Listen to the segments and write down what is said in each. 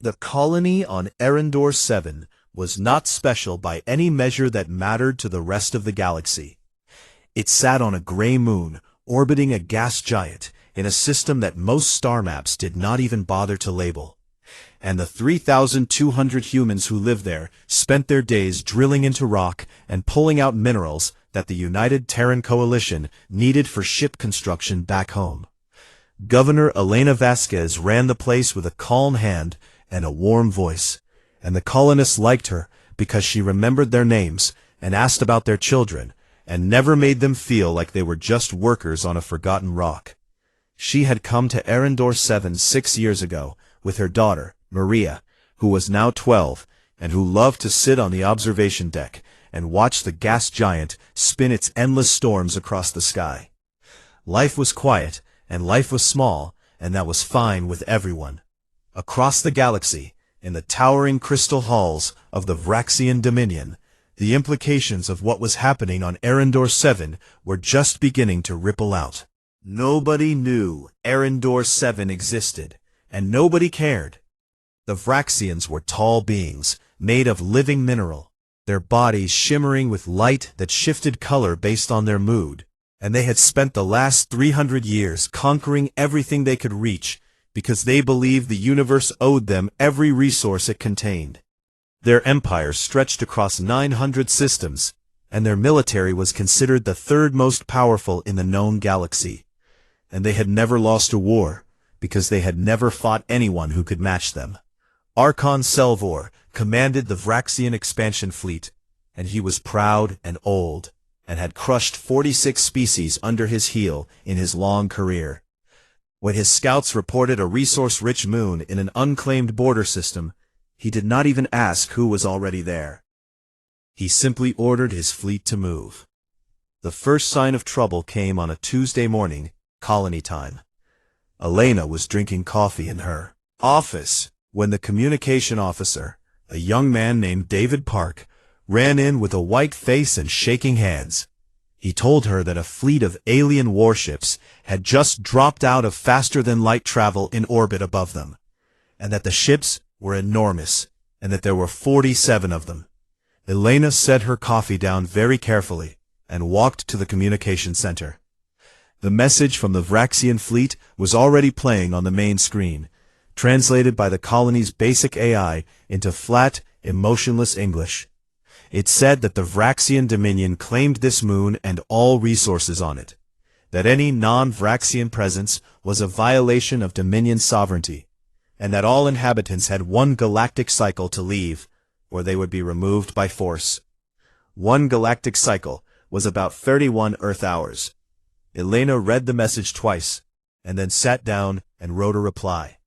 The colony on Arendor 7 was not special by any measure that mattered to the rest of the galaxy. It sat on a gray moon, orbiting a gas giant, in a system that most star maps did not even bother to label. And the 3,200 humans who lived there spent their days drilling into rock and pulling out minerals that the United Thren Coalition needed for ship construction back home. Governor Elena Vasquez ran the place with a calm hand and a warm voice, and the colonists liked her because she remembered their names and asked about their children, and never made them feel like they were just workers on a forgotten rock. She had come to Arendor 7 6 years ago with her daughter, Maria, who was now 12, and who loved to sit on the observation deck and watch the gas giant spin its endless storms across the sky. Life was quiet, and life was small, and that was fine with everyone. Across the galaxy, in the towering crystal halls of the Vraxian Dominion, the implications of what was happening on Arendor 7 were just beginning to ripple out. Nobody knew Arendor 7 existed, and nobody cared. The Vraxians were tall beings, made of living mineral, their bodies shimmering with light that shifted color based on their mood, and they had spent the last 300 years conquering everything they could reach because they believed the universe owed them every resource it contained. Their empire stretched across 900 systems, and their military was considered the third most powerful in the known galaxy. And they had never lost a war, because they had never fought anyone who could match them. Archon Selvor commanded the Vraxian expansion fleet, and he was proud and old, and had crushed 46 species under his heel in his long career. When his scouts reported a resource-rich moon in an unclaimed border system, he did not even ask who was already there. He simply ordered his fleet to move. The first sign of trouble came on a Tuesday morning, colony time. Elena was drinking coffee in her office when the communication officer, a young man named David Park, ran in with a white face and shaking hands. He told her that a fleet of alien warships had just dropped out of faster-than-light travel in orbit above them, and that the ships were enormous, and that there were 47 of them. Elena set her coffee down very carefully and walked to the communication center. The message from the Vraxian fleet was already playing on the main screen, translated by the colony's basic AI into flat, emotionless English. It said that the Vraxian Dominion claimed this moon and all resources on it, that any non-Vraxian presence was a violation of Dominion sovereignty, and that all inhabitants had one galactic cycle to leave, or they would be removed by force. One galactic cycle was about 31 Earth hours. Elena read the message twice, and then sat down and wrote a reply.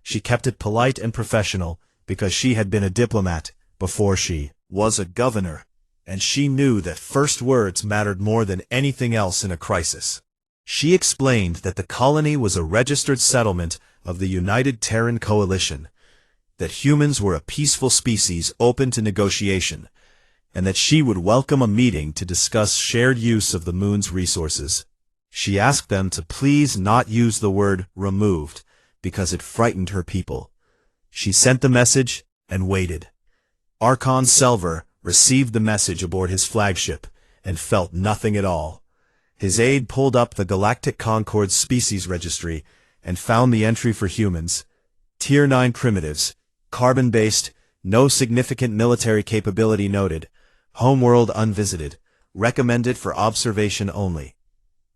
She kept it polite and professional because she had been a diplomat before she was a governor, and she knew that first words mattered more than anything else in a crisis. She explained that the colony was a registered settlement of the United Thren Coalition, that humans were a peaceful species open to negotiation, and that she would welcome a meeting to discuss shared use of the moon's resources. She asked them to please not use the word removed, because it frightened her people. She sent the message and waited. Archon Selvor received the message aboard his flagship and felt nothing at all. His aide pulled up the Galactic Concord's species registry and found the entry for humans. Tier 9 primitives, carbon-based, no significant military capability noted, homeworld unvisited, recommended for observation only.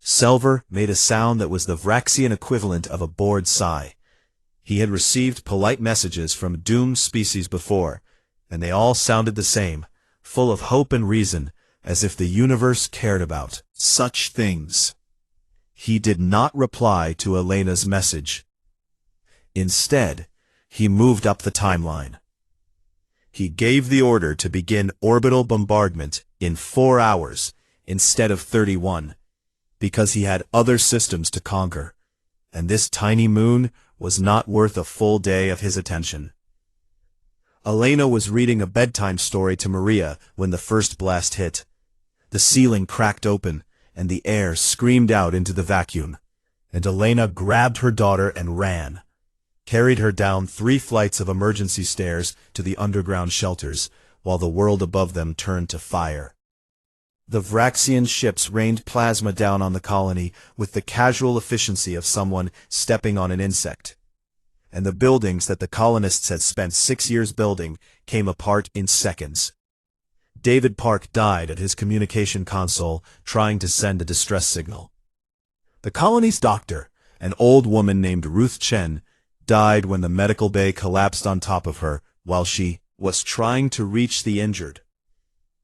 Selvor made a sound that was the Vraxian equivalent of a bored sigh. He had received polite messages from doomed species before, and they all sounded the same, full of hope and reason, as if the universe cared about such things. He did not reply to Elena's message. Instead, he moved up the timeline. He gave the order to begin orbital bombardment in 4 hours instead of 31, because he had other systems to conquer, and this tiny moon was not worth a full day of his attention. Elena was reading a bedtime story to Maria when the first blast hit. The ceiling cracked open, and the air screamed out into the vacuum, and Elena grabbed her daughter and ran. carried her down 3 flights of emergency stairs to the underground shelters, while the world above them turned to fire. The Vraxian ships rained plasma down on the colony with the casual efficiency of someone stepping on an insect. And the buildings that the colonists had spent 6 years building came apart in seconds. David Park died at his communication console trying to send a distress signal. The colony's doctor, an old woman named Ruth Chen, died when the medical bay collapsed on top of her while she was trying to reach the injured.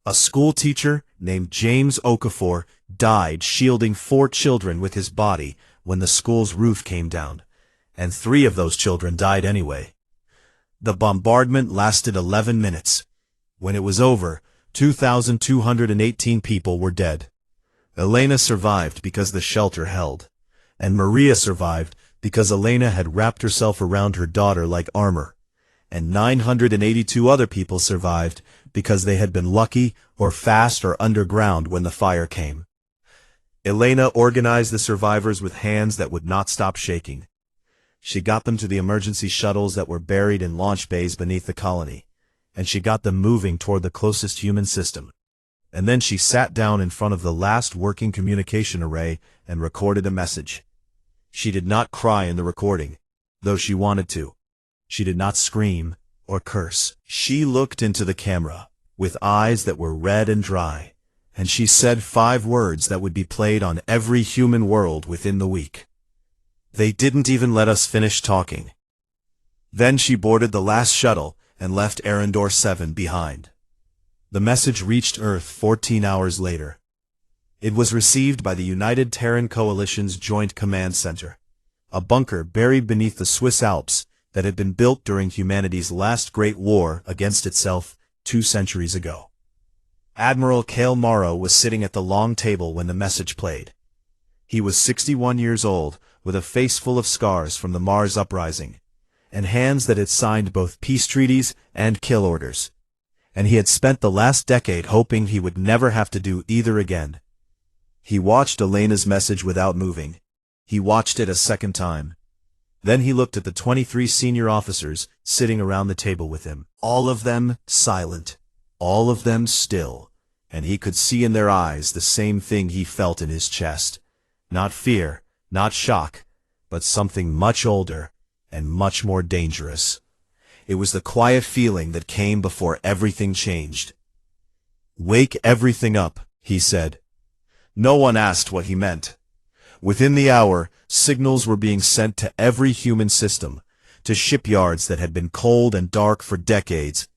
A school teacher named James Okafor died shielding 4 children with his body when the school's roof came down, and 3 of those children died anyway. The bombardment lasted 11 minutes. When it was over, 2,218 people were dead. Elena survived because the shelter held, and Maria survived because Elena had wrapped herself around her daughter like armor, and 982 other people survived because they had been lucky or fast or underground when the fire came. Elena organized the survivors with hands that would not stop shaking. She got them to the emergency shuttles that were buried in launch bays beneath the colony, and she got them moving toward the closest human system. And then she sat down in front of the last working communication array and recorded a message. She did not cry in the recording, though she wanted to. She did not scream or curse. She looked into the camera with eyes that were red and dry, and she said 5 words that would be played on every human world within the week. They didn't even let us finish talking. Then she boarded the last shuttle and left Arendor 7 behind. The message reached Earth 14 hours later. It was received by the United Terran Coalition's Joint Command Center, a bunker buried beneath the Swiss Alps that had been built during humanity's last great war against itself 2 centuries ago. Admiral Cale Morrow was sitting at the long table when the message played. He was 61 years old, with a face full of scars from the Mars uprising, and hands that had signed both peace treaties and kill orders. And he had spent the last decade hoping he would never have to do either again. He watched Elena's message without moving. He watched it a second time. Then he looked at the 23 senior officers sitting around the table with him, all of them silent, all of them still, and he could see in their eyes the same thing he felt in his chest. Not fear, not shock, but something much older and much more dangerous. It was the quiet feeling that came before everything changed. "Wake everything up," he said. No one asked what he meant. Within the hour, signals were being sent to every human system, to shipyards that had been cold and dark for decades,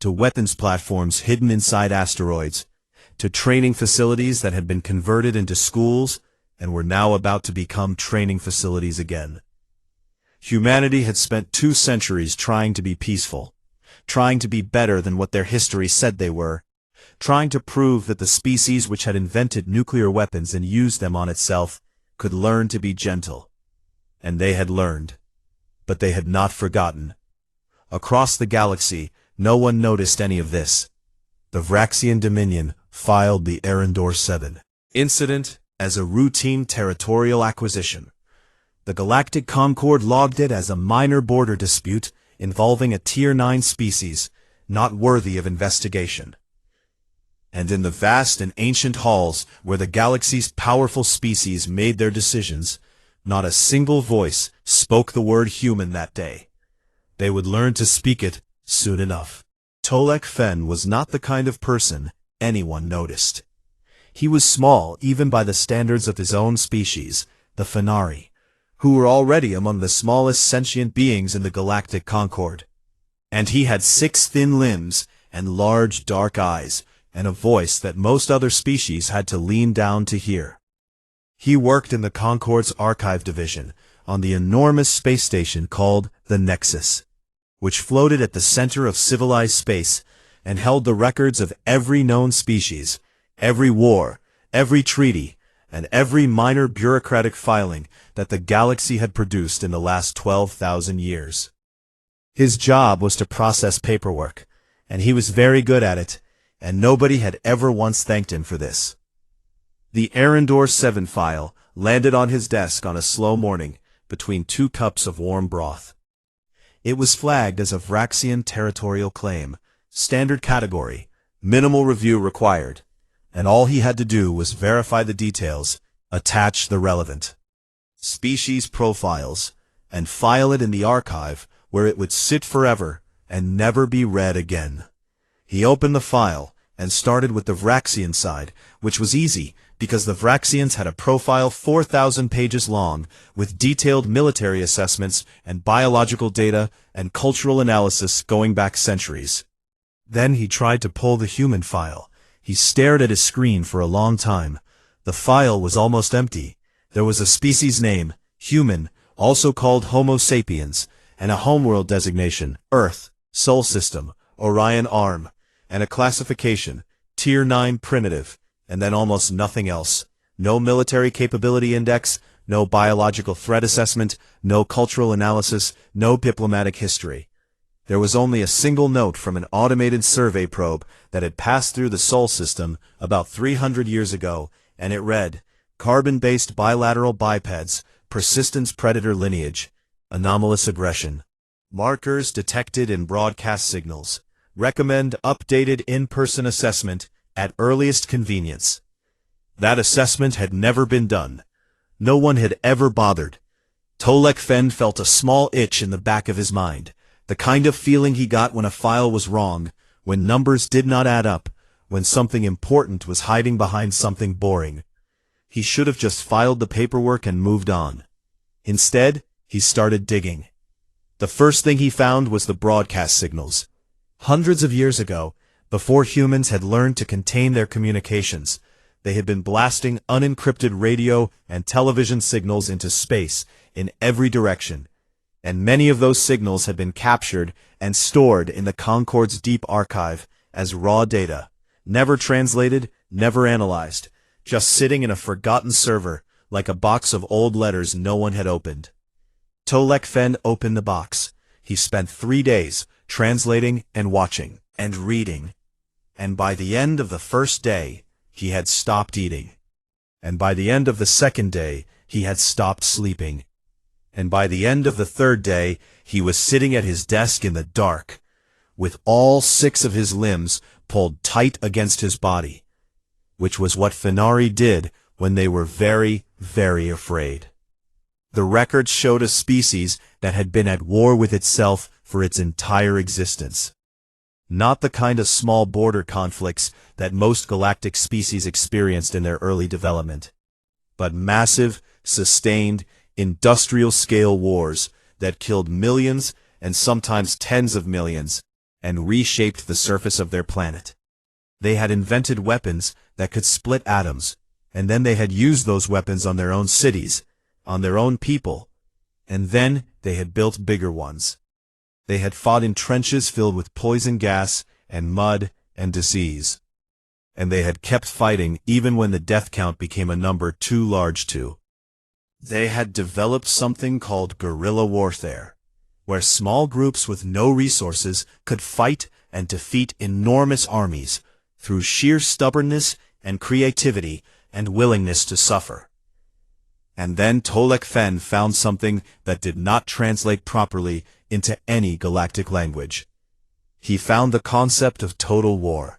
to weapons platforms hidden inside asteroids, to training facilities that had been converted into schools and were now about to become training facilities again. Humanity had spent 2 centuries trying to be peaceful, trying to be better than what their history said they were, trying to prove that the species which had invented nuclear weapons and used them on itself could learn to be gentle. And they had learned. But they had not forgotten. Across the galaxy, no one noticed any of this. The Vraxian Dominion filed the Arendor 7 incident as a routine territorial acquisition. The Galactic Concord logged it as a minor border dispute involving a Tier 9 species, not worthy of investigation. And in the vast and ancient halls where the galaxy's powerful species made their decisions, not a single voice spoke the word human that day. They would learn to speak it soon enough. Tolk Fen was not the kind of person anyone noticed. He was small even by the standards of his own species, the Fenari, who were already among the smallest sentient beings in the Galactic Concord. And he had 6 thin limbs and large dark eyes, and a voice that most other species had to lean down to hear. He worked in the Concord's archive division on the enormous space station called the Nexus, which floated at the center of civilized space and held the records of every known species, every war, every treaty, and every minor bureaucratic filing that the galaxy had produced in the last 12,000 years. His job was to process paperwork, and he was very good at it, and nobody had ever once thanked him for this. The Arendor 7 file landed on his desk on a slow morning between 2 cups of warm broth. It was flagged as a Vraxian territorial claim, standard category, minimal review required, and all he had to do was verify the details, attach the relevant species profiles, and file it in the archive where it would sit forever and never be read again. He opened the file and started with the Vraxian side, which was easy because the Vraxians had a profile 4,000 pages long with detailed military assessments and biological data and cultural analysis going back centuries. Then he tried to pull the human file. He stared at his screen for a long time. The file was almost empty. There was a species name, human, also called Homo sapiens, and a homeworld designation, Earth, Sol System, Orion Arm, and a classification, Tier 9 Primitive, and then almost nothing else. No military capability index, no biological threat assessment, no cultural analysis, no diplomatic history. There was only a single note from an automated survey probe that had passed through the Sol System about 300 years ago, and it read, Carbon-based bilateral bipeds, persistence predator lineage, anomalous aggression. Markers detected in broadcast signals. Recommend updated in-person assessment at earliest convenience. That assessment had never been done. No one had ever bothered. Tolk Fen felt a small itch in the back of his mind, the kind of feeling he got when a file was wrong, when numbers did not add up, when something important was hiding behind something boring. He should have just filed the paperwork and moved on. Instead, he started digging. The first thing he found was the broadcast signals. Hundreds of years ago, before humans had learned to contain their communications, they had been blasting unencrypted radio and television signals into space in every direction, and many of those signals had been captured and stored in the Concorde's deep archive as raw data, never translated, never analyzed, just sitting in a forgotten server like a box of old letters no one had opened. Tolk Fen opened the box. He spent 3 days translating and watching and reading, and by the end of the first day, he had stopped eating. And by the end of the second day, he had stopped sleeping. And by the end of the third day, he was sitting at his desk in the dark, with all 6 of his limbs pulled tight against his body, which was what Fenari did when they were very, very afraid. The records showed a species that had been at war with itself for its entire existence. Not the kind of small border conflicts that most galactic species experienced in their early development, but massive, sustained, industrial-scale wars that killed millions and sometimes tens of millions and reshaped the surface of their planet. They had invented weapons that could split atoms, and then they had used those weapons on their own cities, on their own people, and then they had built bigger ones. They had fought in trenches filled with poison gas and mud and disease. And they had kept fighting even when the death count became a number too large to. They had developed something called guerrilla warfare, where small groups with no resources could fight and defeat enormous armies through sheer stubbornness and creativity and willingness to suffer. And then Tolk Fen found something that did not translate properly into any galactic language. He found the concept of total war.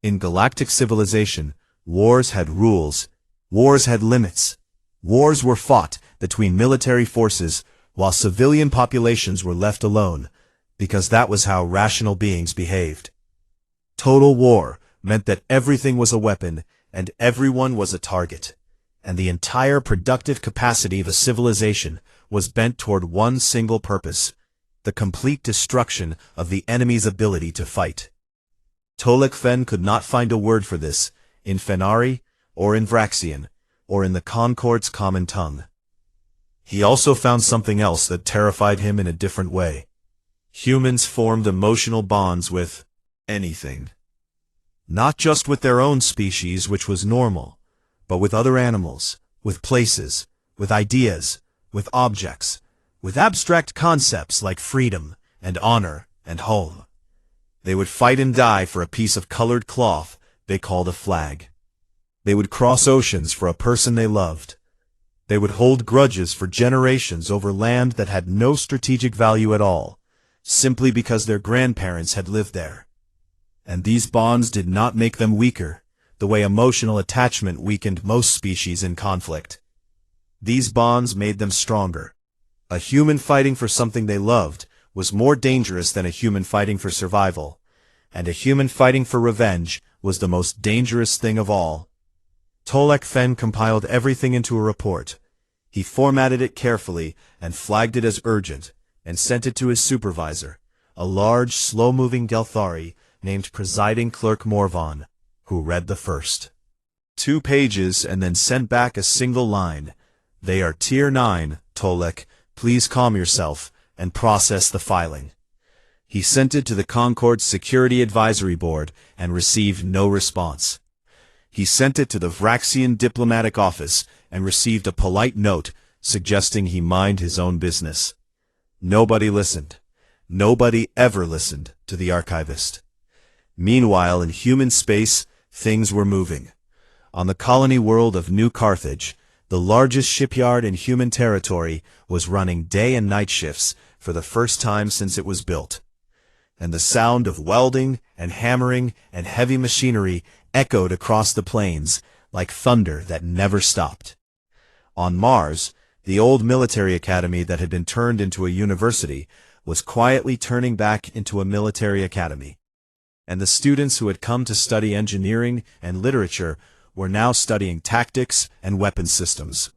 In galactic civilization, wars had rules, wars had limits. Wars were fought between military forces while civilian populations were left alone, because that was how rational beings behaved. Total war meant that everything was a weapon and everyone was a target, and the entire productive capacity of a civilization was bent toward one single purpose: the complete destruction of the enemy's ability to fight. Tolk Fen could not find a word for this in Fenari, or in Vraxian, or in the Concorde's common tongue. He also found something else that terrified him in a different way. Humans formed emotional bonds with anything. Not just with their own species, which was normal, but with other animals, with places, with ideas, with objects, with abstract concepts like freedom and honor and home. They would fight and die for a piece of colored cloth they called a flag. They would cross oceans for a person they loved. They would hold grudges for generations over land that had no strategic value at all, simply because their grandparents had lived there. And these bonds did not make them weaker, the way emotional attachment weakened most species in conflict. These bonds made them stronger. A human fighting for something they loved was more dangerous than a human fighting for survival, and a human fighting for revenge was the most dangerous thing of all. Tolk Fen compiled everything into a report. He formatted it carefully and flagged it as urgent, and sent it to his supervisor, a large, slow-moving Gelthari named Presiding Clerk Morvan, who read the first 2 pages and then sent back a single line. "They are Tier 9, Tolk. Please calm yourself and process the filing." He sent it to the Concord's Security Advisory Board and received no response. He sent it to the Vraxian Diplomatic Office and received a polite note suggesting he mind his own business. Nobody listened. Nobody ever listened to the Archivist. Meanwhile, in human space, things were moving. On the colony world of New Carthage, the largest shipyard in human territory was running day and night shifts for the first time since it was built. And the sound of welding and hammering and heavy machinery echoed across the plains like thunder that never stopped. On Mars, the old military academy that had been turned into a university was quietly turning back into a military academy. And the students who had come to study engineering and literature were now studying tactics and weapon systems,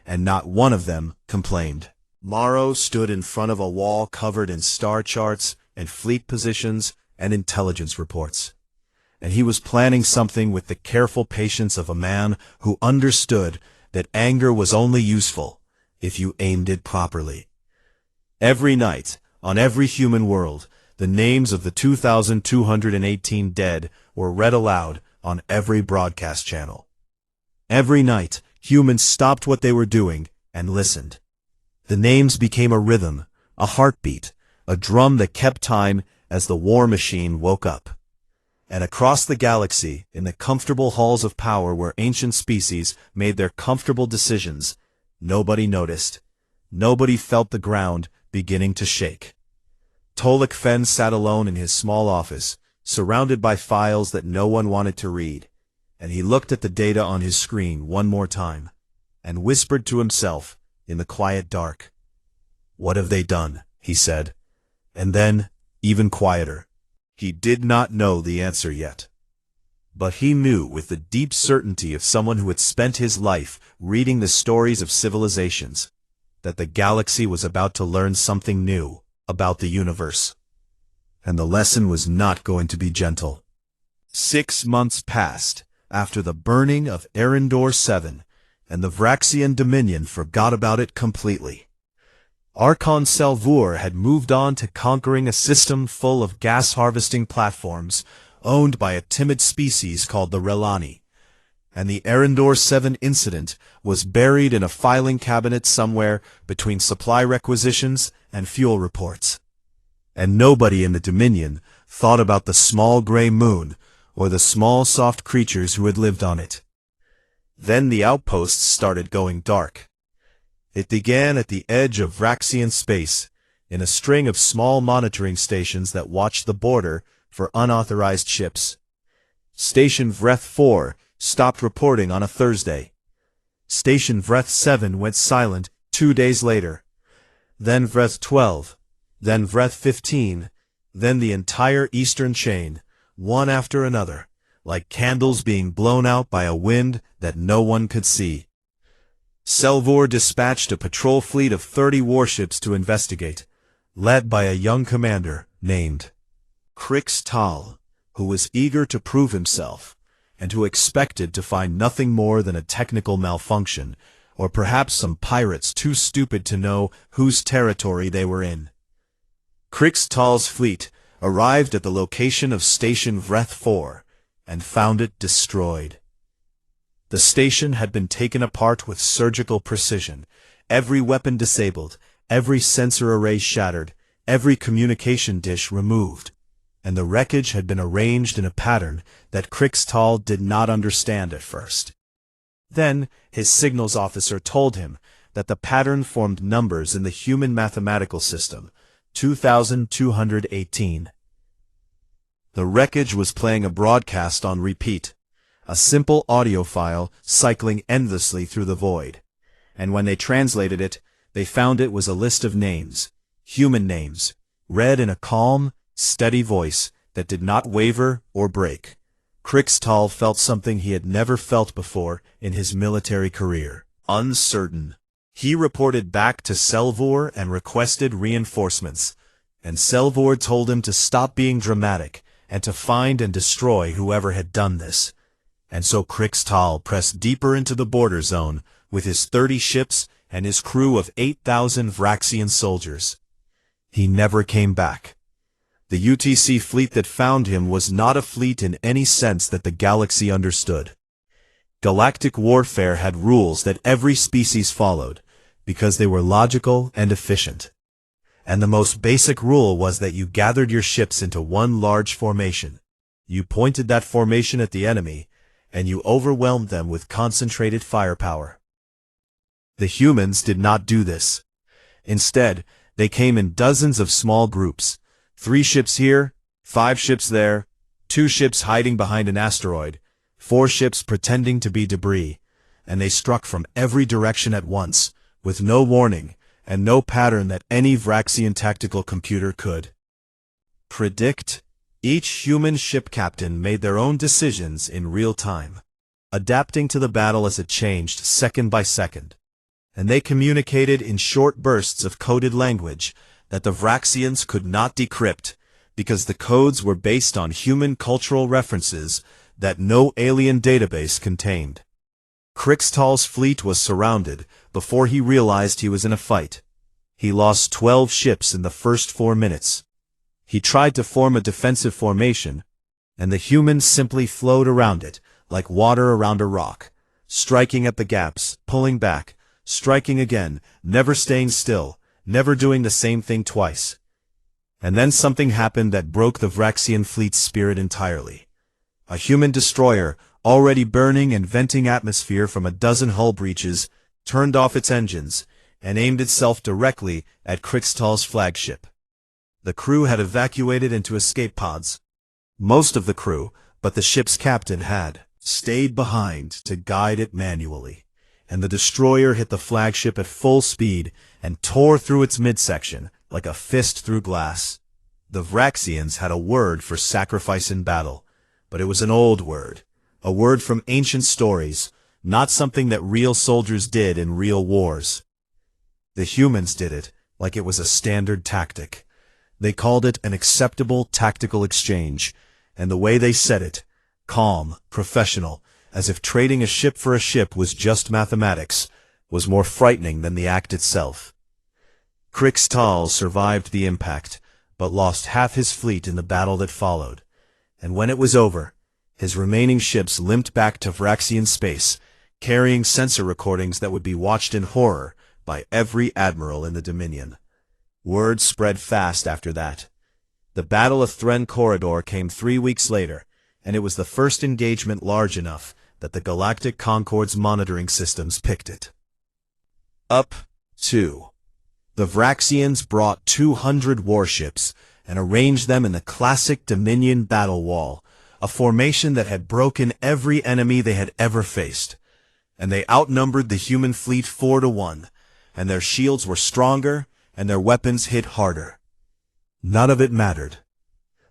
and not one of them complained. Morrow stood in front of a wall covered in star charts and fleet positions and intelligence reports. And he was planning something with the careful patience of a man who understood that anger was only useful if you aimed it properly. Every night, on every human world, the names of the 2,218 dead were read aloud on every broadcast channel. Every night, humans stopped what they were doing and listened. The names became a rhythm, a heartbeat, a drum that kept time as the war machine woke up. And across the galaxy, in the comfortable halls of power where ancient species made their comfortable decisions, nobody noticed. Nobody felt the ground beginning to shake. Tolk Fen sat alone in his small office, surrounded by files that no one wanted to read, and he looked at the data on his screen one more time, and whispered to himself in the quiet dark. "What have they done?" he said. And then, even quieter, he did not know the answer yet. But he knew with the deep certainty of someone who had spent his life reading the stories of civilizations, that the galaxy was about to learn something new about the universe. And the lesson was not going to be gentle. 6 months passed after the burning of Arendor 7, and the Vraxian Dominion forgot about it completely. Archon Selvur had moved on to conquering a system full of gas-harvesting platforms owned by a timid species called the Relani, and the Arendor 7 incident was buried in a filing cabinet somewhere between supply requisitions and fuel reports. And nobody in the Dominion thought about the small gray moon or the small soft creatures who had lived on it. Then the outposts started going dark. It began at the edge of Vraxian space, in a string of small monitoring stations that watched the border for unauthorized ships. Station Vreth 4 stopped reporting on a Thursday. Station Vreth 7 went silent 2 days later. Then Vreth 12, then Vreth 15, then the entire eastern chain, one after another, like candles being blown out by a wind that no one could see. Selvur dispatched a patrol fleet of 30 warships to investigate, led by a young commander named Crix Tal, who was eager to prove himself, and who expected to find nothing more than a technical malfunction, or perhaps some pirates too stupid to know whose territory they were in. Crix Tal's fleet arrived at the location of Station Vreth 4, and found it destroyed. The station had been taken apart with surgical precision, every weapon disabled, every sensor array shattered, every communication dish removed, and the wreckage had been arranged in a pattern that Crix Tal did not understand at first. Then his signals officer told him that the pattern formed numbers in the human mathematical system, 2218. The wreckage was playing a broadcast on repeat, a simple audio file cycling endlessly through the void. And when they translated it, they found it was a list of names, human names, read in a calm, steady voice that did not waver or break. Krixtal felt something he had never felt before in his military career. Uncertain. He reported back to Selvor and requested reinforcements, and Selvor told him to stop being dramatic and to find and destroy whoever had done this. And so Krixtal pressed deeper into the border zone with his 30 ships and his crew of 8,000 Vraxian soldiers. He never came back. The UTC fleet that found him was not a fleet in any sense that the galaxy understood. Galactic warfare had rules that every species followed, because they were logical and efficient. And the most basic rule was that you gathered your ships into one large formation. You pointed that formation at the enemy, and you overwhelmed them with concentrated firepower. The humans did not do this. Instead, they came in dozens of small groups, 3 ships here, 5 ships there, 2 ships hiding behind an asteroid, 4 ships pretending to be debris, and they struck from every direction at once, with no warning, and no pattern that any Vraxian tactical computer could predict. Each human ship captain made their own decisions in real time, adapting to the battle as it changed second by second. And they communicated in short bursts of coded language that the Vraxians could not decrypt, because the codes were based on human cultural references that no alien database contained. Krixtal's fleet was surrounded before he realized he was in a fight. He lost 12 ships in the first 4 minutes. He tried to form a defensive formation, and the humans simply flowed around it like water around a rock, striking at the gaps, pulling back, striking again, never staying still, never doing the same thing twice. And then something happened that broke the Vraxian fleet's spirit entirely. A human destroyer, already burning and venting atmosphere from a dozen hull breaches, turned off its engines and aimed itself directly at Krixtal's flagship. The crew had evacuated into escape pods. Most of the crew, but the ship's captain had stayed behind to guide it manually, and the destroyer hit the flagship at full speed and tore through its midsection like a fist through glass. The Vraxians had a word for sacrifice in battle, but it was an old word, a word from ancient stories, not something that real soldiers did in real wars. The humans did it like it was a standard tactic. They called it an acceptable tactical exchange, and the way they said it, calm, professional, as if trading a ship for a ship was just mathematics, was more frightening than the act itself. Krixtal survived the impact, but lost half his fleet in the battle that followed, and when it was over, his remaining ships limped back to Vraxian space, carrying sensor recordings that would be watched in horror by every admiral in the Dominion. Word spread fast after that. The Battle of Thren Corridor came 3 weeks later, and it was the first engagement large enough that the Galactic Concord's monitoring systems picked it up. 2. The Vraxians brought 200 warships and arranged them in the classic Dominion battle wall, a formation that had broken every enemy they had ever faced. And they outnumbered the human fleet 4-1, and their shields were stronger, and their weapons hit harder. None of it mattered.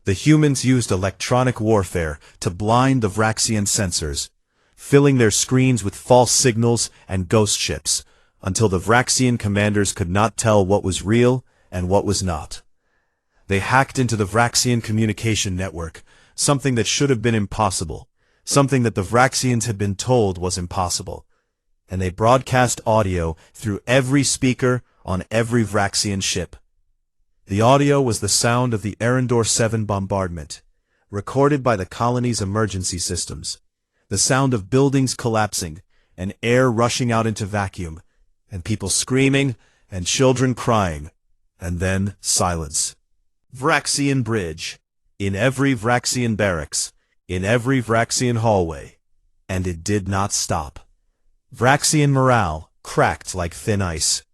The humans used electronic warfare to blind the Vraxian sensors, filling their screens with false signals and ghost ships, until the Vraxian commanders could not tell what was real and what was not. They hacked into the Vraxian communication network, something that should have been impossible, something that the Vraxians had been told was impossible, and they broadcast audio through every speaker on every Vraxian ship. The audio was the sound of the Arendor 7 bombardment, recorded by the colony's emergency systems, the sound of buildings collapsing, and air rushing out into vacuum, and people screaming, and children crying, and then silence. Vraxian bridge, in every Vraxian barracks, in every Vraxian hallway, and it did not stop. Vraxian morale cracked like thin ice.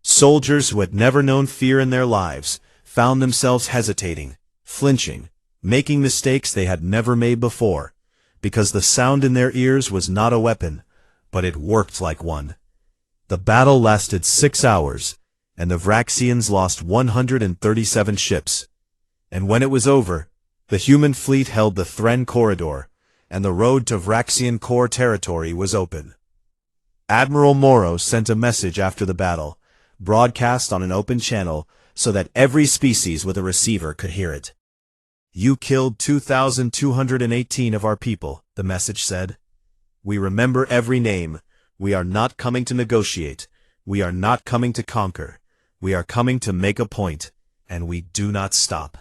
Soldiers who had never known fear in their lives found themselves hesitating, flinching, making mistakes they had never made before, because the sound in their ears was not a weapon, but it worked like one. The battle lasted 6 hours, and the Vraxians lost 137 ships. And when it was over, the human fleet held the Thren Corridor, and the road to Vraxian core territory was open. Admiral Morrow sent a message after the battle, broadcast on an open channel so that every species with a receiver could hear it. "You killed 2,218 of our people," the message said. "We remember every name. We are not coming to negotiate. We are not coming to conquer. We are coming to make a point, and we do not stop."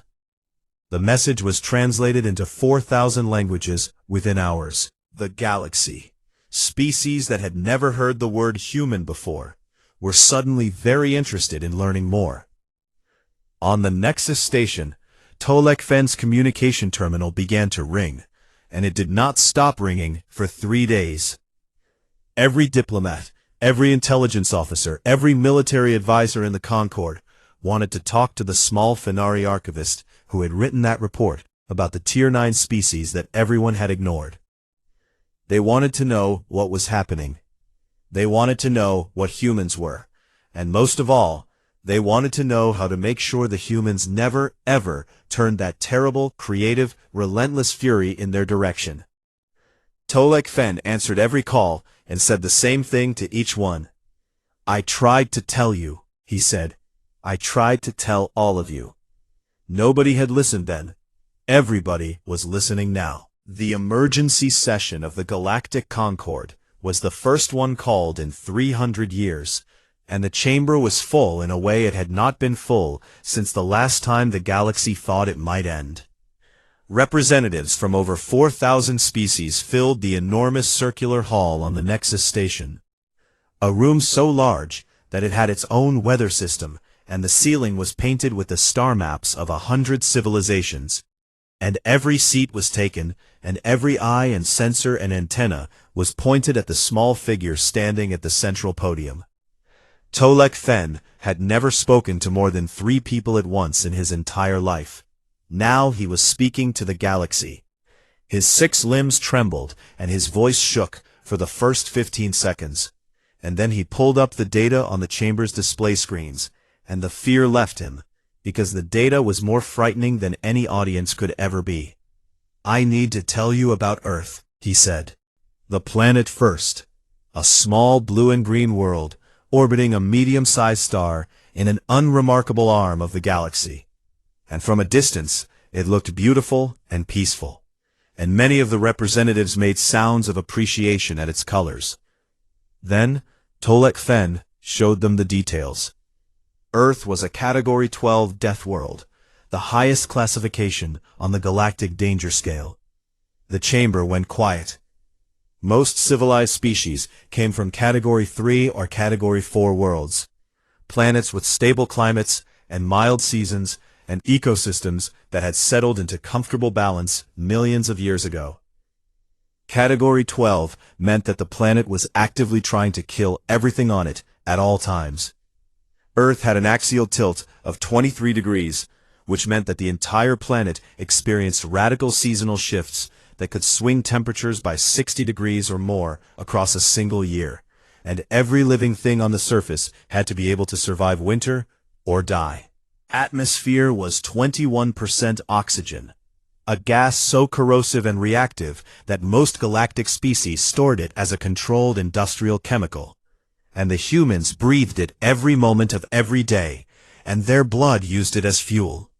The message was translated into 4,000 languages within hours. The galaxy, species that had never heard the word human before, were suddenly very interested in learning more. On the Nexus station, Tolk Fen's communication terminal began to ring, and it did not stop ringing for 3 days. Every diplomat, every intelligence officer, every military advisor in the Concord wanted to talk to the small Fenari archivist who had written that report about the Tier 9 species that everyone had ignored. They wanted to know what was happening. They wanted to know what humans were, and most of all, they wanted to know how to make sure the humans never, ever turned that terrible, creative, relentless fury in their direction. Tolk Fen answered every call and said the same thing to each one. "I tried to tell you," he said. "I tried to tell all of you." Nobody had listened then. Everybody was listening now. The emergency session of the Galactic Concord was the first one called in 300 years, and the chamber was full in a way it had not been full since the last time the galaxy thought it might end. Representatives from over 4,000 species filled the enormous circular hall on the Nexus station. A room so large that it had its own weather system, and the ceiling was painted with the star maps of 100 civilizations. And every seat was taken, and every eye and sensor and antenna was pointed at the small figure standing at the central podium. Tolk Fen had never spoken to more than 3 people at once in his entire life. Now he was speaking to the galaxy. His 6 limbs trembled, and his voice shook for the first 15 seconds. And then he pulled up the data on the chamber's display screens, and the fear left him, because the data was more frightening than any audience could ever be. "I need to tell you about Earth," he said. "The planet first. A small blue and green world, orbiting a medium-sized star in an unremarkable arm of the galaxy. And from a distance, it looked beautiful and peaceful, and many of the representatives made sounds of appreciation at its colors. Then, Tolk Fen showed them the details. Earth was a Category 12 death world, the highest classification on the galactic danger scale. The chamber went quiet. Most civilized species came from Category 3 or Category 4 worlds, planets with stable climates and mild seasons and ecosystems that had settled into comfortable balance millions of years ago. Category 12 meant that the planet was actively trying to kill everything on it at all times. Earth had an axial tilt of 23 degrees, which meant that the entire planet experienced radical seasonal shifts that could swing temperatures by 60 degrees or more across a single year, and every living thing on the surface had to be able to survive winter or die. Atmosphere was 21% oxygen, a gas so corrosive and reactive that most galactic species stored it as a controlled industrial chemical, and the humans breathed it every moment of every day, and their blood used it as fuel.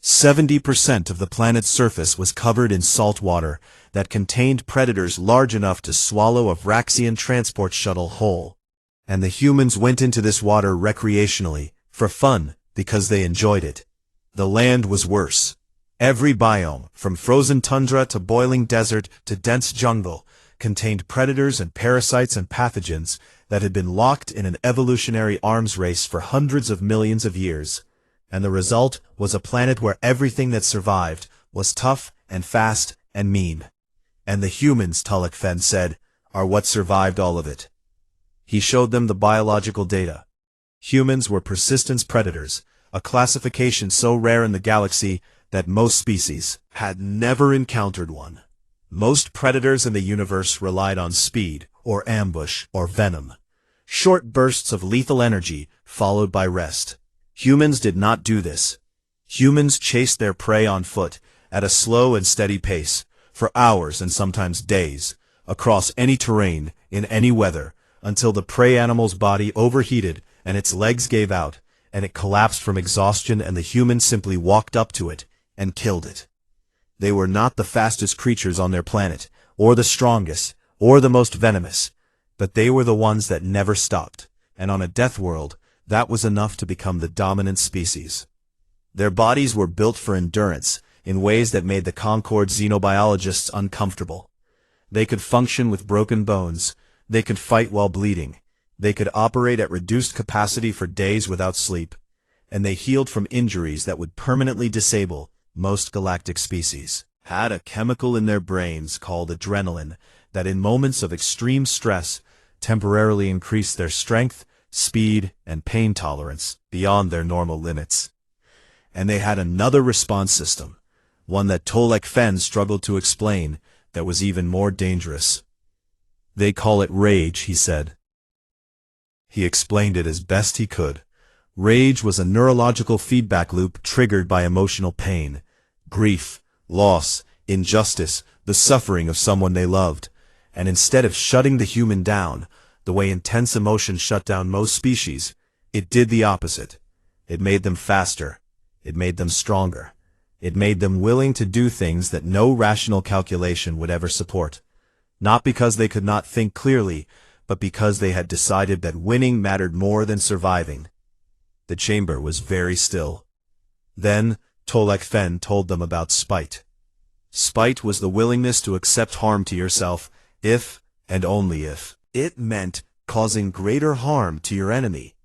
70% of the planet's surface was covered in salt water that contained predators large enough to swallow a Vraxian transport shuttle whole. And the humans went into this water recreationally, for fun, because they enjoyed it. The land was worse. Every biome, from frozen tundra to boiling desert to dense jungle, contained predators and parasites and pathogens that had been locked in an evolutionary arms race for hundreds of millions of years. And the result was a planet where everything that survived was tough and fast and mean. And the humans, Tolk Fen said, are what survived all of it. He showed them the biological data. Humans were persistence predators, a classification so rare in the galaxy that most species had never encountered one. Most predators in the universe relied on speed, or ambush, or venom. Short bursts of lethal energy, followed by rest. Humans did not do this. Humans chased their prey on foot, at a slow and steady pace, for hours and sometimes days, across any terrain, in any weather, until the prey animal's body overheated and its legs gave out, and it collapsed from exhaustion, and the human simply walked up to it and killed it. They were not the fastest creatures on their planet, or the strongest, or the most venomous, but they were the ones that never stopped, and on a death world, that was enough to become the dominant species. Their bodies were built for endurance, in ways that made the Concord xenobiologists uncomfortable. They could function with broken bones, they could fight while bleeding, they could operate at reduced capacity for days without sleep, and they healed from injuries that would permanently disable most galactic species. Had a chemical in their brains called adrenaline that in moments of extreme stress temporarily increased their strength, speed, and pain tolerance beyond their normal limits. And they had another response system, one that Tolk Fen struggled to explain, that was even more dangerous. They call it rage, he said. He explained it as best he could. Rage was a neurological feedback loop triggered by emotional pain, grief, loss, injustice, the suffering of someone they loved. And instead of shutting the human down, the way intense emotion shut down most species, it did the opposite. It made them faster. It made them stronger. It made them willing to do things that no rational calculation would ever support. Not because they could not think clearly, but because they had decided that winning mattered more than surviving. The chamber was very still. Then, Tolk Fen told them about spite. Spite was the willingness to accept harm to yourself if, and only if, it meant causing greater harm to your enemy.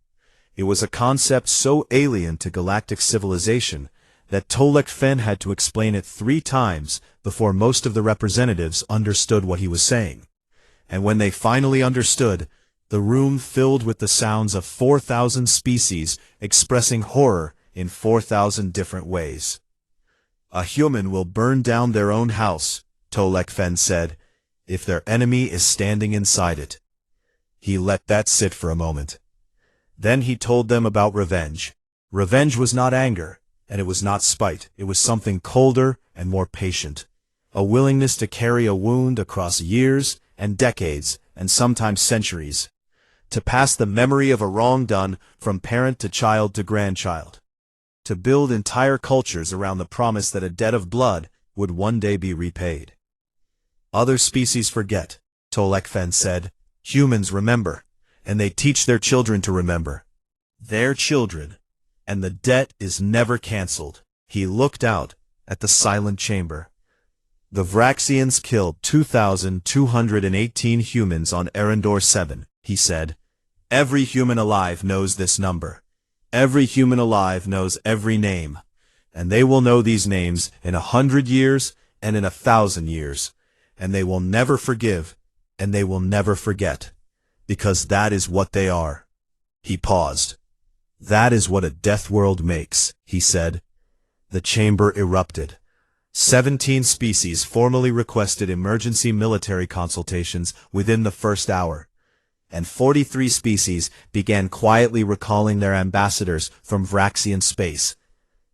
It was a concept so alien to galactic civilization that Tolk Fen had to explain it 3 times before most of the representatives understood what he was saying. And when they finally understood, the room filled with the sounds of 4,000 species expressing horror in 4,000 different ways. A human will burn down their own house, Tolk Fen said, if their enemy is standing inside it. He let that sit for a moment. Then he told them about revenge. Revenge was not anger, and it was not spite. It was something colder and more patient. A willingness to carry a wound across years and decades and sometimes centuries. To pass the memory of a wrong done from parent to child to grandchild. To build entire cultures around the promise that a debt of blood would one day be repaid. Other species forget, Tolk Fen said. Humans remember, and they teach their children to remember. Their children. And the debt is never cancelled. He looked out at the silent chamber. The Vraxians killed 2,218 humans on Arendor 7, he said. Every human alive knows this number. Every human alive knows every name. And they will know these names in 100 years and in 1,000 years. And they will never forgive, and they will never forget. Because that is what they are. He paused. That is what a death world makes, he said. The chamber erupted. 17 species formally requested emergency military consultations within the first hour. And 43 species began quietly recalling their ambassadors from Vraxian space.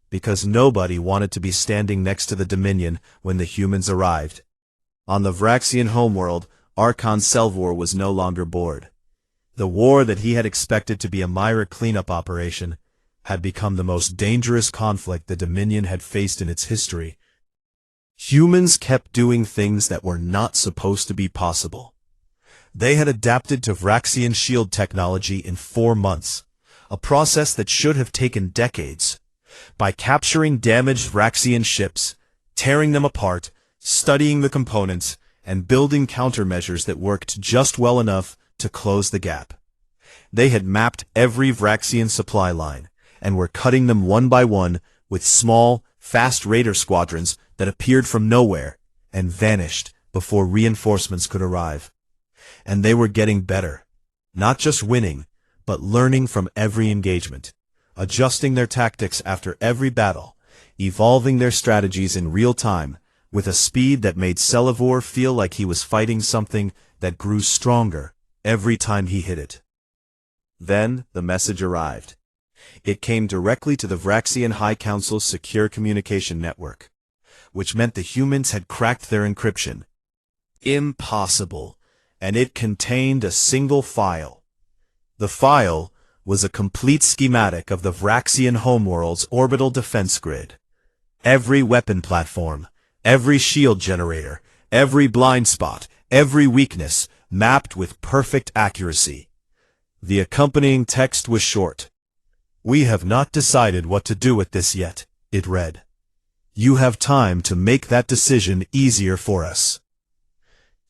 Because nobody wanted to be standing next to the Dominion when the humans arrived. On the Vraxian homeworld, Archon Selvor was no longer bored. The war that he had expected to be a Myra cleanup operation had become the most dangerous conflict the Dominion had faced in its history. Humans kept doing things that were not supposed to be possible. They had adapted to Vraxian shield technology in 4 months, a process that should have taken decades. By capturing damaged Vraxian ships, tearing them apart, studying the components, and building countermeasures that worked just well enough to close the gap. They had mapped every Vraxian supply line, and were cutting them one by one with small, fast raider squadrons that appeared from nowhere and vanished before reinforcements could arrive. And they were getting better, not just winning, but learning from every engagement. adjusting their tactics after every battle, evolving their strategies in real time, with a speed that made Selivor feel like he was fighting something that grew stronger every time he hit it. Then the message arrived. It came directly to the Vraxian High Council's secure communication network, which meant the humans had cracked their encryption. Impossible, and it contained a single file. The file was a complete schematic of the Vraxian homeworld's orbital defense grid. Every weapon platform, every shield generator, every blind spot, every weakness, mapped with perfect accuracy. The accompanying text was short. "We have not decided what to do with this yet," it read. "You have time to make that decision easier for us."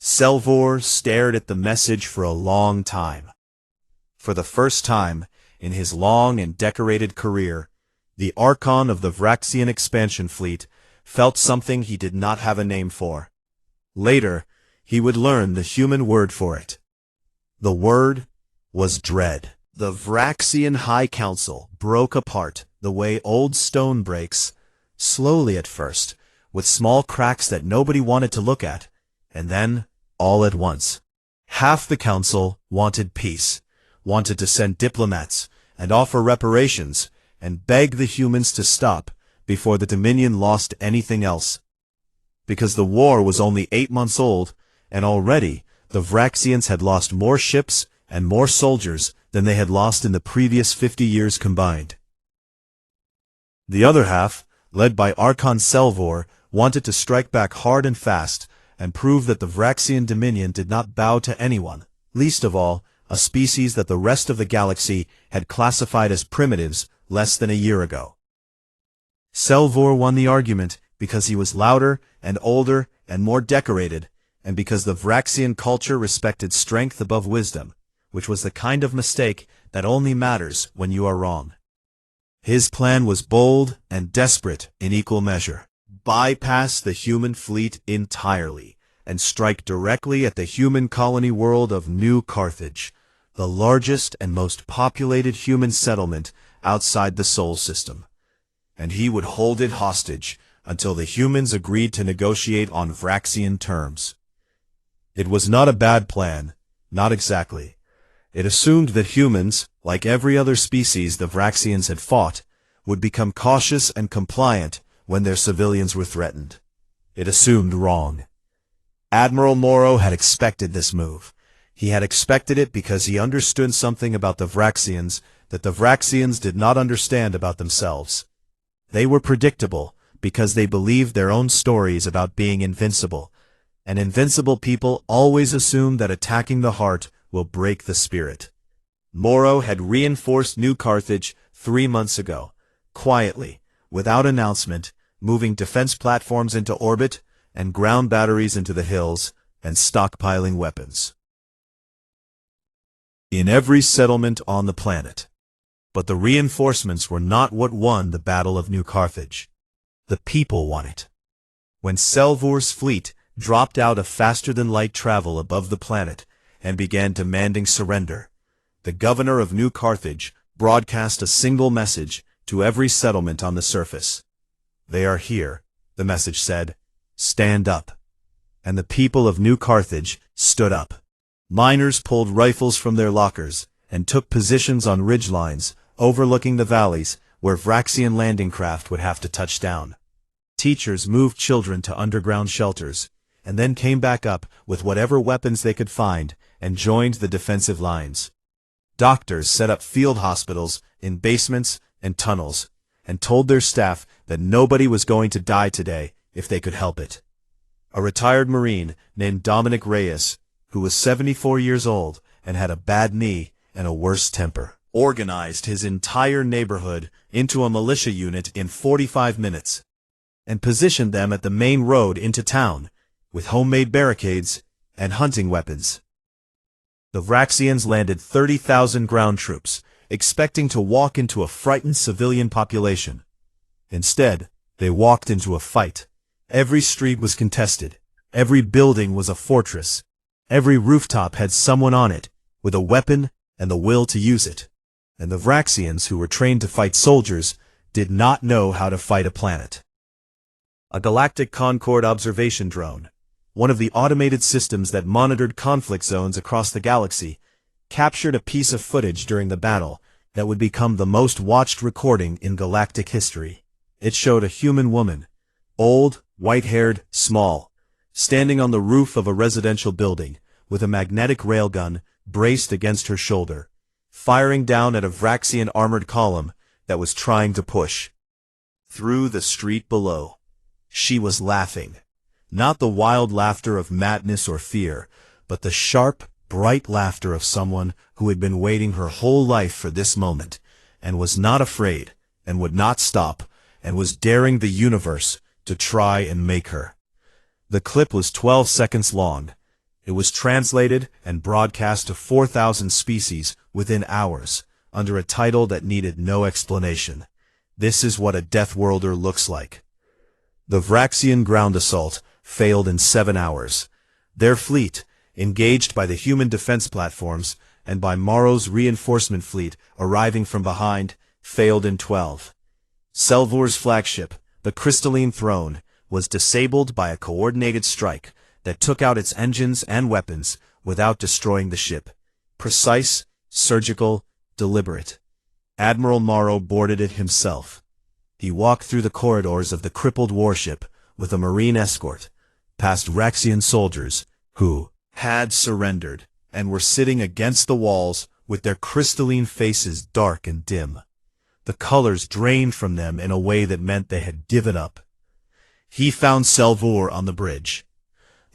Selivor stared at the message for a long time. For the first time in his long and decorated career, the Archon of the Vraxian expansion fleet felt something he did not have a name for. Later, he would learn the human word for it. The word was dread. The Vraxian High Council broke apart the way old stone breaks, slowly at first, with small cracks that nobody wanted to look at, and then, all at once. Half the council wanted peace, wanted to send diplomats, and offer reparations, and beg the humans to stop before the Dominion lost anything else. Because the war was only 8 months old, and already the Vraxians had lost more ships and more soldiers than they had lost in the previous 50 years combined. The other half, led by Archon Selivor, wanted to strike back hard and fast and prove that the Vraxian Dominion did not bow to anyone, least of all, a species that the rest of the galaxy had classified as primitives less than a year ago. Selivor won the argument because he was louder and older and more decorated, and because the Vraxian culture respected strength above wisdom, which was the kind of mistake that only matters when you are wrong. His plan was bold and desperate in equal measure. Bypass the human fleet entirely and strike directly at the human colony world of New Carthage, the largest and most populated human settlement outside the Sol system. And he would hold it hostage until the humans agreed to negotiate on Vraxian terms. It was not a bad plan, not exactly. It assumed that humans, like every other species the Vraxians had fought, would become cautious and compliant when their civilians were threatened. It assumed wrong. Admiral Morrow had expected this move. He had expected it because he understood something about the Vraxians that the Vraxians did not understand about themselves. They were predictable because they believed their own stories about being invincible, and invincible people always assume that attacking the heart will break the spirit. Morrow had reinforced New Carthage 3 months ago, quietly, without announcement, moving defense platforms into orbit and ground batteries into the hills and stockpiling weapons. In every settlement on the planet. But the reinforcements were not what won the Battle of New Carthage. The people won it. When Selivor's fleet dropped out of faster-than-light travel above the planet and began demanding surrender, the governor of New Carthage broadcast a single message to every settlement on the surface. "They are here," the message said. "Stand up." And the people of New Carthage stood up. Miners pulled rifles from their lockers and took positions on ridgelines overlooking the valleys where Vraxian landing craft would have to touch down. Teachers moved children to underground shelters, and then came back up with whatever weapons they could find and joined the defensive lines. Doctors set up field hospitals in basements and tunnels, and told their staff that nobody was going to die today if they could help it. A retired Marine named Dominic Reyes, who was 74 years old and had a bad knee and a worse temper, organized his entire neighborhood into a militia unit in 45 minutes, and positioned them at the main road into town, with homemade barricades and hunting weapons. The Vraxians landed 30,000 ground troops, expecting to walk into a frightened civilian population. Instead, they walked into a fight. Every street was contested. Every building was a fortress. Every rooftop had someone on it, with a weapon and the will to use it. and the Vraxians, who were trained to fight soldiers, did not know how to fight a planet. A Galactic Concord observation drone, one of the automated systems that monitored conflict zones across the galaxy, captured a piece of footage during the battle that would become the most watched recording in galactic history. It showed a human woman, old, white-haired, small, standing on the roof of a residential building, with a magnetic railgun braced against her shoulder, firing down at a Vraxian armored column that was trying to push through the street below. She was laughing, not the wild laughter of madness or fear, but the sharp, bright laughter of someone who had been waiting her whole life for this moment, and was not afraid, and would not stop, and was daring the universe to try and make her. The clip was 12 seconds long. It was translated and broadcast to 4,000 species within hours, under a title that needed no explanation. This is what a Death Worlder looks like. The Vraxian ground assault failed in 7 hours. Their fleet, engaged by the human defense platforms and by Morrow's reinforcement fleet arriving from behind, failed in 12. Selvor's flagship, the Crystalline Throne, was disabled by a coordinated strike that took out its engines and weapons without destroying the ship. Precise, surgical, deliberate. Admiral Morrow boarded it himself. He walked through the corridors of the crippled warship with a marine escort, past Vraxian soldiers who had surrendered and were sitting against the walls with their crystalline faces dark and dim. The colors drained from them in a way that meant they had given up. He found Selvor on the bridge.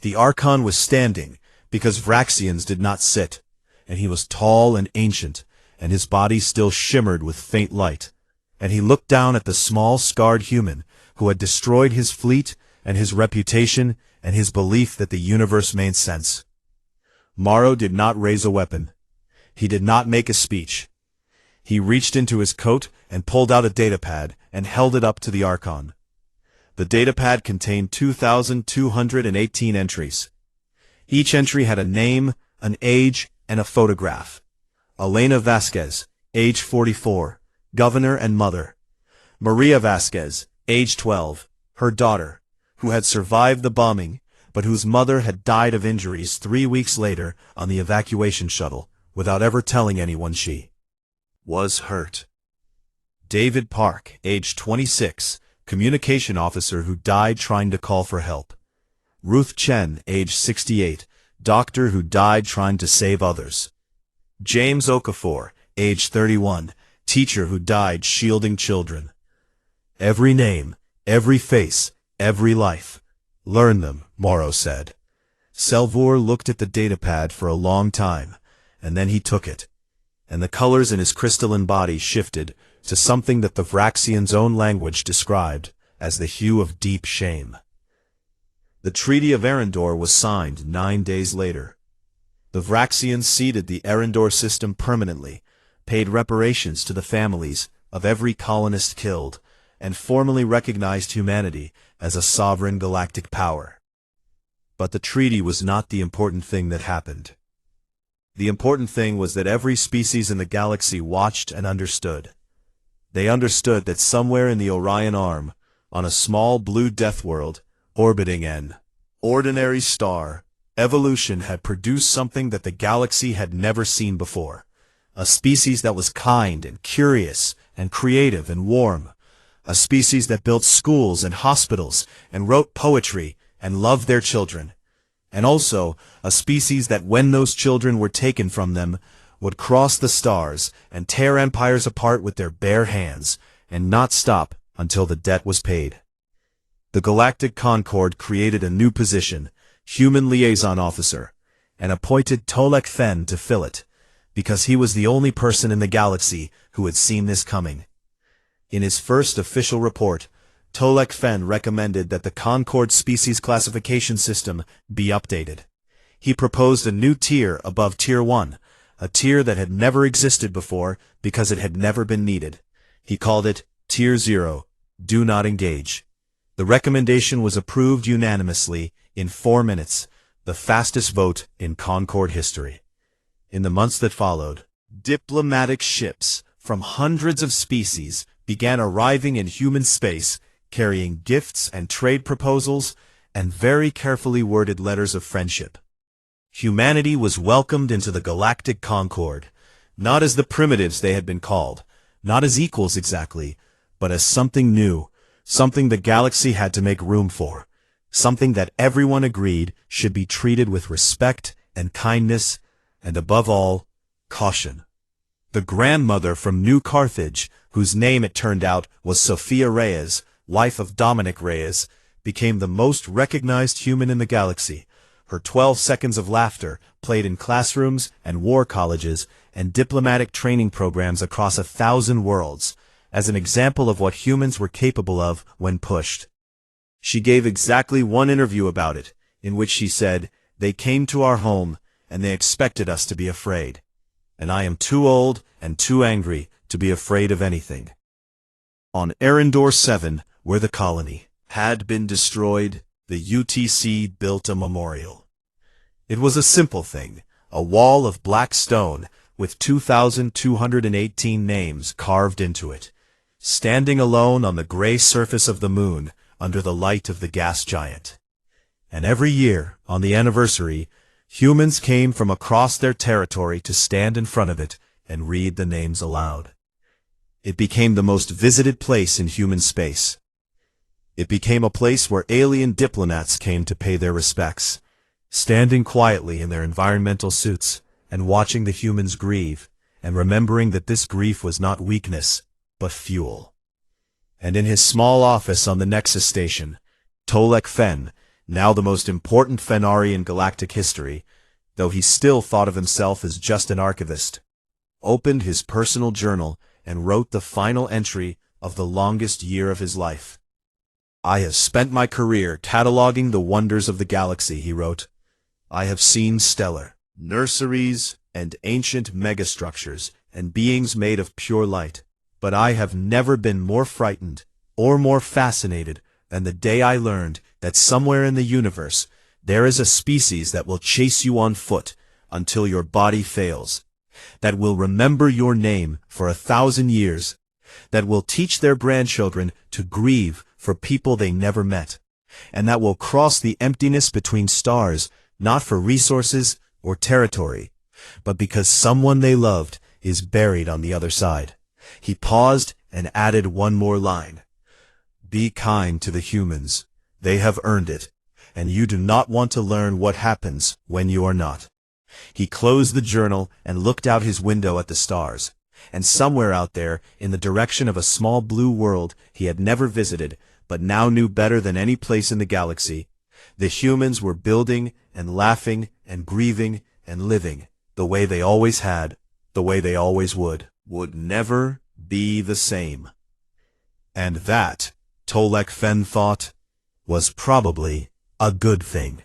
The Archon was standing because Vraxians did not sit, and he was tall and ancient, and his body still shimmered with faint light. And he looked down at the small, scarred human who had destroyed his fleet and his reputation and his belief that the universe made sense. Morrow did not raise a weapon. He did not make a speech. He reached into his coat and pulled out a datapad and held it up to the Archon. The datapad contained 2,218 entries. Each entry had a name, an age, and a photograph. Elena Vasquez, age 44. Governor and mother. Maria Vasquez, age 12, her daughter, who had survived the bombing, but whose mother had died of injuries 3 weeks later on the evacuation shuttle, without ever telling anyone she was hurt. David Park, age 26, communication officer who died trying to call for help. Ruth Chen, age 68, doctor who died trying to save others. James Okafor, age 31, teacher who died shielding children. Every name, every face, every life. Learn them, Morrow said. Selvor looked at the datapad for a long time, and then he took it, and the colors in his crystalline body shifted to something that the Vraxian's own language described as the hue of deep shame. The Treaty of Arendor was signed 9 days later. The Vraxians ceded the Arendor system permanently, paid reparations to the families of every colonist killed, and formally recognized humanity as a sovereign galactic power. But the treaty was not the important thing that happened. The important thing was that every species in the galaxy watched and understood. They understood that somewhere in the Orion Arm, on a small blue death world, orbiting an ordinary star, evolution had produced something that the galaxy had never seen before. A species that was kind and curious and creative and warm. A species that built schools and hospitals and wrote poetry and loved their children. And also a species that when those children were taken from them would cross the stars and tear empires apart with their bare hands and not stop until the debt was paid. The Galactic Concord created a new position, Human Liaison Officer, and appointed Tolk Fen to fill it, because he was the only person in the galaxy who had seen this coming. In his first official report, Tolk Fen recommended that the Concord species classification system be updated. He proposed a new tier above Tier 1, a tier that had never existed before because it had never been needed. He called it Tier 0, Do Not Engage. The recommendation was approved unanimously in 4 minutes, the fastest vote in Concord history. In the months that followed, diplomatic ships from hundreds of species began arriving in human space, carrying gifts and trade proposals, and very carefully worded letters of friendship. Humanity was welcomed into the galactic concord, not as the primitives they had been called, not as equals exactly, but as something new, something the galaxy had to make room for, something that everyone agreed should be treated with respect and kindness, and above all, caution. The grandmother from New Carthage, whose name it turned out was Sophia Reyes, wife of Dominic Reyes, became the most recognized human in the galaxy. Her 12 seconds of laughter, played in classrooms and war colleges and diplomatic training programs across 1,000 worlds, as an example of what humans were capable of when pushed. She gave exactly one interview about it, in which she said, "They came to our home, and they expected us to be afraid. And I am too old and too angry to be afraid of anything." On Arendor 7, where the colony had been destroyed, the UTC built a memorial. It was a simple thing, a wall of black stone with 2,218 names carved into it, standing alone on the gray surface of the moon under the light of the gas giant. And every year, on the anniversary, humans came from across their territory to stand in front of it and read the names aloud. It became the most visited place in human space. It became a place where alien diplomats came to pay their respects, standing quietly in their environmental suits and watching the humans grieve, and remembering that this grief was not weakness, but fuel. And in his small office on the Nexus station, Tolk Fen, now the most important Fenari in galactic history, though he still thought of himself as just an archivist, opened his personal journal and wrote the final entry of the longest year of his life. "I have spent my career cataloging the wonders of the galaxy," he wrote. "I have seen stellar nurseries and ancient megastructures and beings made of pure light, but I have never been more frightened or more fascinated than the day I learned that somewhere in the universe there is a species that will chase you on foot until your body fails, that will remember your name for 1,000 years, that will teach their grandchildren to grieve for people they never met, and that will cross the emptiness between stars not for resources or territory, but because someone they loved is buried on the other side." He paused and added one more line. "Be kind to the humans. They have earned it, and you do not want to learn what happens when you are not." He closed the journal and looked out his window at the stars, and somewhere out there, in the direction of a small blue world he had never visited, but now knew better than any place in the galaxy, the humans were building and laughing and grieving and living the way they always had, the way they always would never be the same. And that, Tolk Fen thought, was probably a good thing.